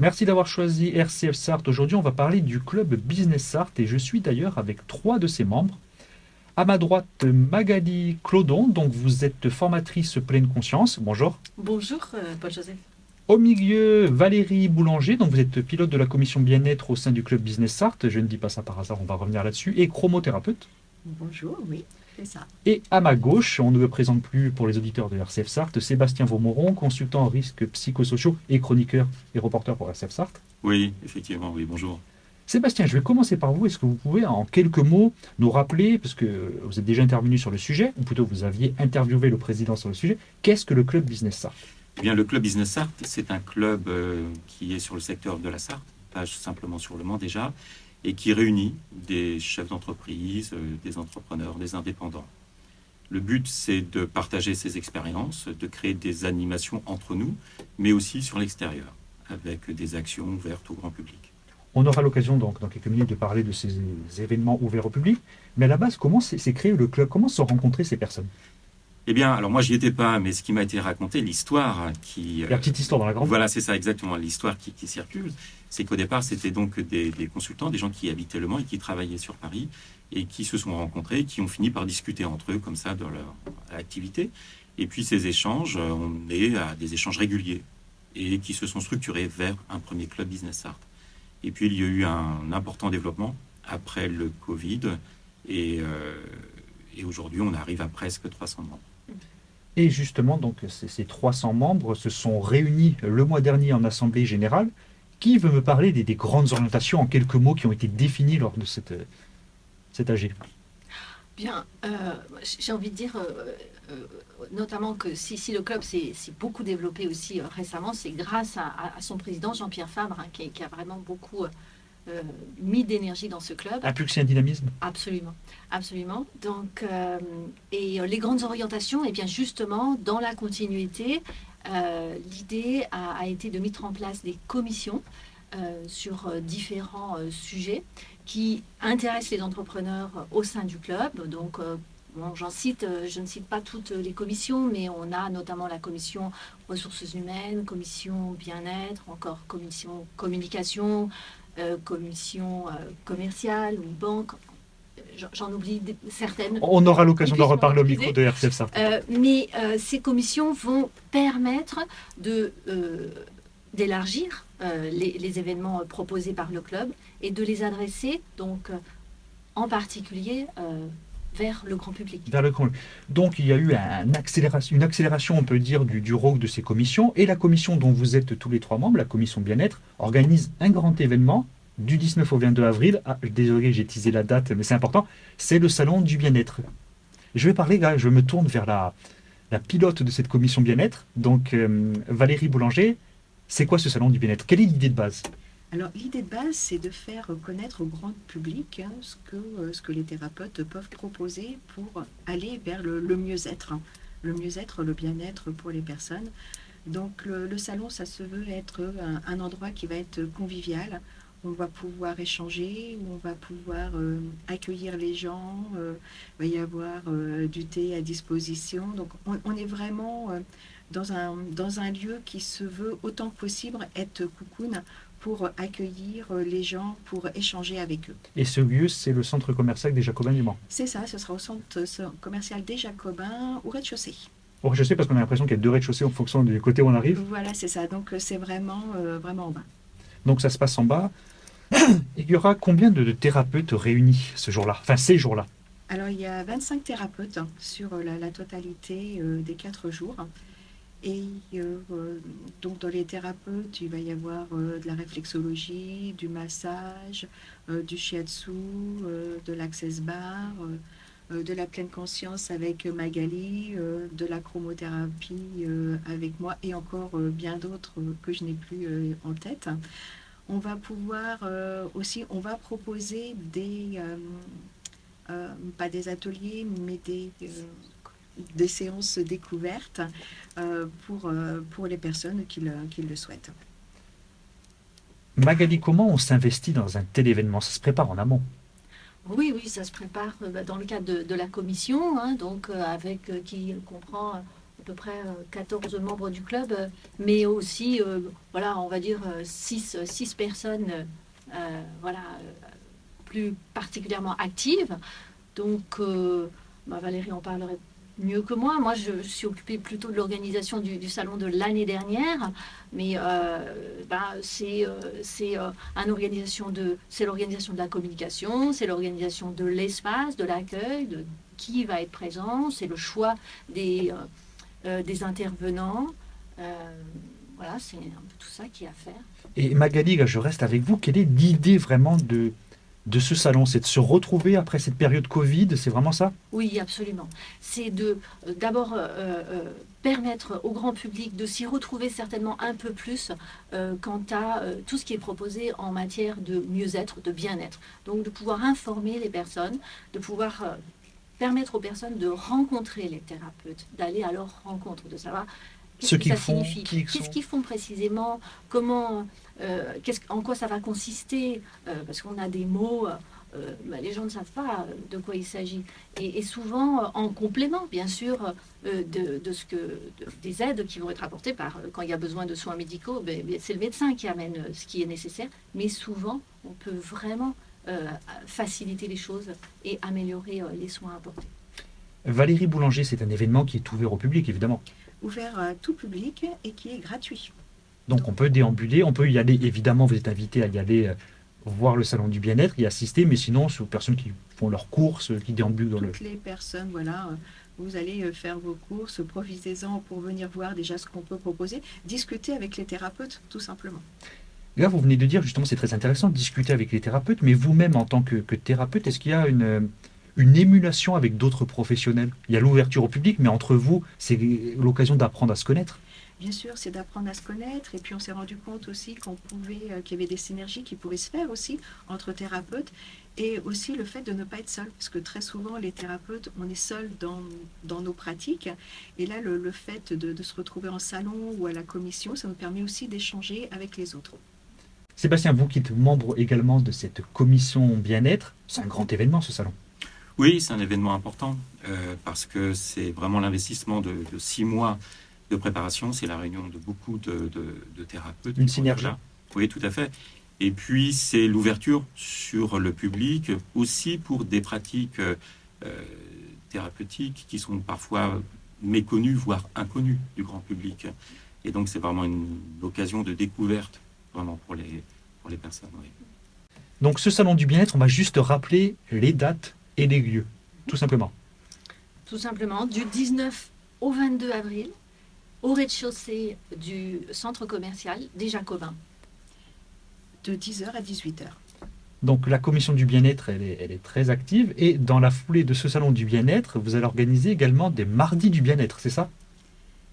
Merci d'avoir choisi RCF Sarthe. Aujourd'hui, on va parler du club Business Sarthe et je suis d'ailleurs avec trois de ses membres. À ma droite, Magali Clodon, donc vous êtes formatrice pleine conscience. Bonjour. Bonjour, Paul-Joseph. Au milieu, Valérie Boulanger, donc vous êtes pilote de la commission bien-être au sein du club Business Sarthe. Je ne dis pas ça par hasard, on va revenir là-dessus. Et chromothérapeute. Bonjour, oui, c'est ça. Et à ma gauche, on ne le présente plus pour les auditeurs de RCF Sarthe, Sébastien Vaumoron, consultant en risques psychosociaux et chroniqueur et reporter pour RCF Sarthe. Oui, effectivement, oui, bonjour. Sébastien, je vais commencer par vous. Est-ce que vous pouvez en quelques mots nous rappeler, parce que vous êtes déjà intervenu sur le sujet, ou plutôt vous aviez interviewé le président sur le sujet, qu'est-ce que le club Business Sarthe? Eh bien, le club Business Sarthe, c'est un club qui est sur le secteur de la Sarthe, pas simplement sur le Mans déjà, et qui réunit des chefs d'entreprise, des entrepreneurs, des indépendants. Le but, c'est de partager ces expériences, de créer des animations entre nous, mais aussi sur l'extérieur, avec des actions ouvertes au grand public. On aura l'occasion donc dans quelques minutes de parler de ces événements ouverts au public. Mais à la base, comment s'est créé le club? Comment se sont rencontrées ces personnes? Eh bien, alors moi, j'y étais pas, mais ce qui m'a été raconté, l'histoire qui... La petite histoire dans la grande. Voilà, c'est ça exactement, l'histoire qui circule, c'est qu'au départ, c'était donc des consultants, des gens qui habitaient Le Mans et qui travaillaient sur Paris, et qui se sont rencontrés, qui ont fini par discuter entre eux, comme ça, de leur activité. Et puis, ces échanges ont mené à des échanges réguliers, et qui se sont structurés vers un premier club Business Sarthe. Et puis, il y a eu un important développement après le Covid, et aujourd'hui, on arrive à presque 300 membres. Et justement, donc, ces 300 membres se sont réunis le mois dernier en Assemblée Générale. Qui veut me parler des grandes orientations en quelques mots qui ont été définies lors de cet AG? Bien, j'ai envie de dire, notamment que si le club s'est beaucoup développé aussi récemment, c'est grâce à son président Jean-Pierre Fabre, hein, qui a vraiment beaucoup mis d'énergie dans ce club. Impulser un dynamisme? Absolument, absolument. Donc, et les grandes orientations, et bien justement, dans la continuité, l'idée a été de mettre en place des commissions sur différents sujets qui intéressent les entrepreneurs au sein du club. Donc, bon, je ne cite pas toutes les commissions, mais on a notamment la commission ressources humaines, commission bien-être, encore commission communication, commission commerciale ou banque. J'en oublie certaines. On aura l'occasion d'en reparler au Excusez. micro de RCF Sarthe. Mais ces commissions vont permettre d'élargir les événements proposés par le club et de les adresser donc en particulier vers le grand public. Vers le grand. Donc il y a eu une accélération, on peut dire, du rôle de ces commissions. Et la commission dont vous êtes tous les trois membres, la commission bien-être, organise un grand événement du 19 au 22 avril. Ah, désolé, j'ai teasé la date, mais c'est important. C'est le salon du bien-être. Je vais parler, là, je me tourne vers la pilote de cette commission bien-être. Donc Valérie Boulanger, c'est quoi ce salon du bien-être? Quelle est l'idée de base? Alors, l'idée de base, c'est de faire connaître au grand public ce que les thérapeutes peuvent proposer pour aller vers le mieux-être, hein. Le mieux-être, le bien-être pour les personnes. Donc, le salon, ça se veut être un endroit qui va être convivial. On va pouvoir échanger, où on va pouvoir accueillir les gens. Il va y avoir du thé à disposition. Donc, on est vraiment dans un lieu qui se veut autant que possible être cocoon pour accueillir les gens, pour échanger avec eux. Et ce lieu, c'est le centre commercial des Jacobins du Mans. C'est ça, ce sera au centre commercial des Jacobins, au rez-de-chaussée. Au rez-de-chaussée, parce qu'on a l'impression qu'il y a deux rez-de-chaussée en fonction du côté où on arrive. Voilà, c'est ça. Donc c'est vraiment en bas. Donc ça se passe en bas. Et il y aura combien de thérapeutes réunis ce jour-là? Enfin, ces jours-là? Alors il y a 25 thérapeutes sur la totalité des 4 jours. Et donc dans les thérapeutes, il va y avoir de la réflexologie, du massage, du shiatsu, de l'access bar, de la pleine conscience avec Magali, de la chromothérapie avec moi et encore bien d'autres que je n'ai plus en tête. On va pouvoir aussi, on va proposer pas des ateliers, mais des séances découvertes pour les personnes qui le souhaitent. Magali, comment on s'investit dans un tel événement? Ça se prépare en amont. Oui, oui, ça se prépare dans le cadre de la commission, hein, donc qui comprend à peu près 14 membres du club, mais aussi, voilà, on va dire 6 personnes, voilà, plus particulièrement actives. Donc, Valérie en parlerait mieux que moi. Moi, je suis occupée plutôt de l'organisation du salon de l'année dernière, mais c'est l'organisation de la communication, c'est l'organisation de l'espace, de l'accueil, de qui va être présent, c'est le choix des intervenants. Voilà, c'est un peu tout ça qui est à faire. Et Magali, là, je reste avec vous. Quelle est l'idée vraiment de ce salon? C'est de se retrouver après cette période Covid, c'est vraiment ça? Oui, absolument. C'est d'abord permettre au grand public de s'y retrouver certainement un peu plus quant à tout ce qui est proposé en matière de mieux-être, de bien-être. Donc de pouvoir informer les personnes, de pouvoir permettre aux personnes de rencontrer les thérapeutes, d'aller à leur rencontre, de savoir Ce qu'est-ce que qu'ils ça font, signifie, qui ils qu'est-ce sont. qu'ils font précisément, comment, en quoi ça va consister, parce qu'on a des mots, les gens ne savent pas de quoi il s'agit. Et souvent, en complément, bien sûr, des aides qui vont être apportées quand il y a besoin de soins médicaux, c'est le médecin qui amène ce qui est nécessaire, mais souvent, on peut vraiment faciliter les choses et améliorer les soins apportés. Valérie Boulanger, c'est un événement qui est ouvert au public, évidemment. Ouvert à tout public et qui est gratuit. Donc on peut déambuler, on peut y aller, évidemment, vous êtes invité à y aller voir le salon du bien-être, y assister, mais sinon, c'est aux personnes qui font leurs courses, qui déambulent dans le... Toutes les personnes, voilà, vous allez faire vos courses, profitez-en pour venir voir déjà ce qu'on peut proposer, discuter avec les thérapeutes, tout simplement. Là, vous venez de dire, justement, c'est très intéressant de discuter avec les thérapeutes, mais vous-même, en tant que thérapeute, est-ce qu'il y a une émulation avec d'autres professionnels? Il y a l'ouverture au public, mais entre vous, c'est l'occasion d'apprendre à se connaître. Bien sûr, c'est d'apprendre à se connaître, et puis on s'est rendu compte aussi qu'il y avait des synergies qui pouvaient se faire aussi entre thérapeutes, et aussi le fait de ne pas être seul, parce que très souvent les thérapeutes, on est seul dans nos pratiques, et là le fait de se retrouver en salon ou à la commission, ça nous permet aussi d'échanger avec les autres. Sébastien, vous qui êtes membre également de cette commission bien-être, c'est un grand événement ce salon. Oui, c'est un événement important parce que c'est vraiment l'investissement de 6 mois de préparation. C'est la réunion de beaucoup de thérapeutes. Une synergie. Oui, tout à fait. Et puis, c'est l'ouverture sur le public aussi pour des pratiques thérapeutiques qui sont parfois méconnues, voire inconnues du grand public. Et donc, c'est vraiment une occasion de découverte vraiment pour les personnes. Oui. Donc ce salon du bien-être, on va juste rappeler les dates et les lieux, tout simplement. Tout simplement, du 19 au 22 avril, au rez-de-chaussée du centre commercial des Jacobins. De 10h à 18h. Donc la commission du bien-être, elle est très active. Et dans la foulée de ce salon du bien-être, vous allez organiser également des mardis du bien-être, c'est ça?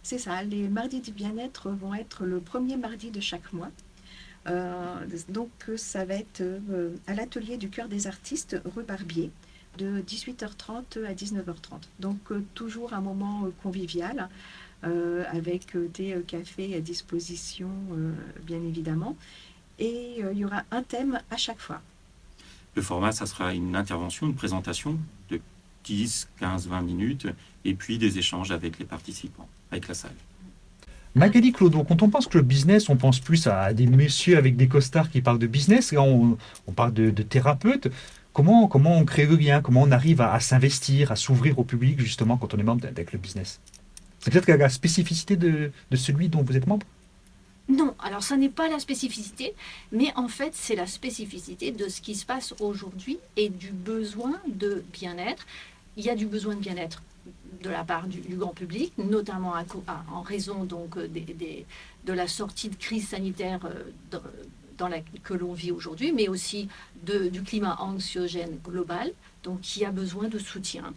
C'est ça, les mardis du bien-être vont être le premier mardi de chaque mois. Donc ça va être à l'atelier du Cœur des Artistes, rue Barbier, de 18h30 à 19h30. Donc toujours un moment convivial, avec thé, café à disposition, bien évidemment. Et il y aura un thème à chaque fois. Le format, ça sera une intervention, une présentation de 10, 15, 20 minutes, et puis des échanges avec les participants, avec la salle. Magali Clodo, quand on pense club business, on pense plus à des messieurs avec des costards qui parlent de business. Là, on parle de thérapeutes. Comment on crée le lien? Comment on arrive à s'investir, à s'ouvrir au public, justement, quand on est membre d'un club business? C'est peut-être la spécificité de celui dont vous êtes membre? Non, alors ça n'est pas la spécificité, mais en fait c'est la spécificité de ce qui se passe aujourd'hui et du besoin de bien-être. Il y a du besoin de bien-être de la part du grand public, notamment en raison donc de la sortie de crise sanitaire que l'on vit aujourd'hui, mais aussi du climat anxiogène global, donc qui a besoin de soutien.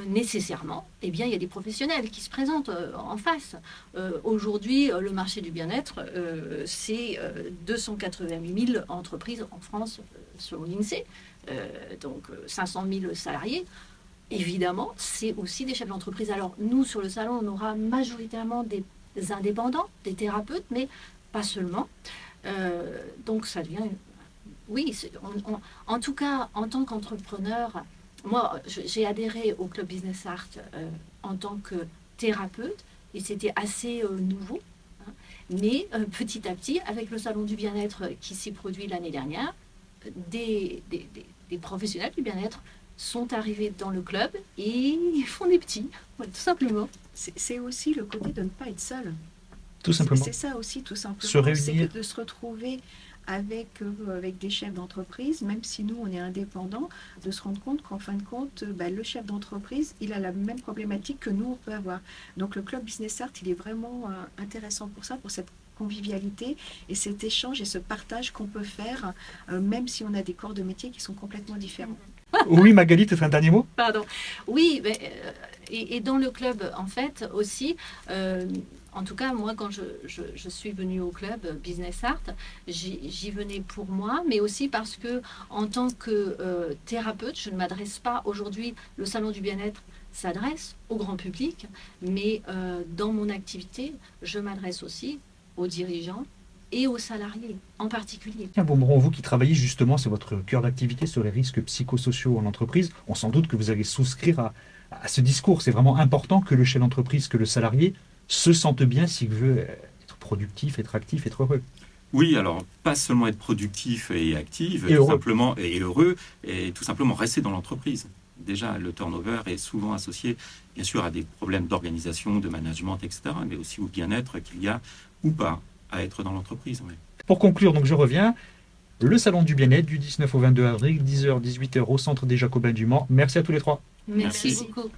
Nécessairement, eh bien, il y a des professionnels qui se présentent en face. Aujourd'hui, le marché du bien-être, c'est 288 000 entreprises en France, selon l'INSEE, donc 500 000 salariés. Évidemment, c'est aussi des chefs d'entreprise. Alors, nous, sur le salon, on aura majoritairement des indépendants, des thérapeutes, mais pas seulement. Donc, ça devient... Oui, en tout cas, en tant qu'entrepreneur, moi, j'ai adhéré au Club Business Art en tant que thérapeutes et c'était assez nouveau. Hein. Mais petit à petit, avec le salon du bien-être qui s'est produit l'année dernière, des professionnels du bien-être sont arrivés dans le club et ils font des petits, voilà, tout simplement. C'est aussi le côté de ne pas être seul. Tout simplement. C'est ça aussi, tout simplement. Se réunir. C'est que de se retrouver avec des chefs d'entreprise, même si nous, on est indépendants, de se rendre compte qu'en fin de compte, le chef d'entreprise, il a la même problématique que nous, on peut avoir. Donc le club Business Art, il est vraiment intéressant pour ça, pour cette convivialité et cet échange et ce partage qu'on peut faire, même si on a des corps de métier qui sont complètement différents. Oui, Magali, tu fais un dernier mot? Pardon. Oui, et dans le club, en fait, aussi, en tout cas, moi, quand je suis venue au club Business Art, j'y venais pour moi, mais aussi parce que, en tant que thérapeute, je ne m'adresse pas aujourd'hui, le salon du bien-être s'adresse au grand public, mais dans mon activité, je m'adresse aussi aux dirigeants et aux salariés en particulier. Tiens, Beaumeron, vous qui travaillez justement, c'est votre cœur d'activité sur les risques psychosociaux en entreprise, on s'en doute que vous allez souscrire à ce discours. C'est vraiment important que le chef d'entreprise, que le salarié se sente bien s'il veut être productif, être actif, être heureux. Oui, alors pas seulement être productif et actif, Et heureux. simplement et heureux, et tout simplement rester dans l'entreprise. Déjà, le turnover est souvent associé, bien sûr, à des problèmes d'organisation, de management, etc., mais aussi au bien-être qu'il y a ou pas à être dans l'entreprise. Oui. Pour conclure, donc je reviens, le salon du bien-être du 19 au 22 avril, 10h-18h au centre des Jacobins du Mans. Merci à tous les trois. Merci Merci. beaucoup.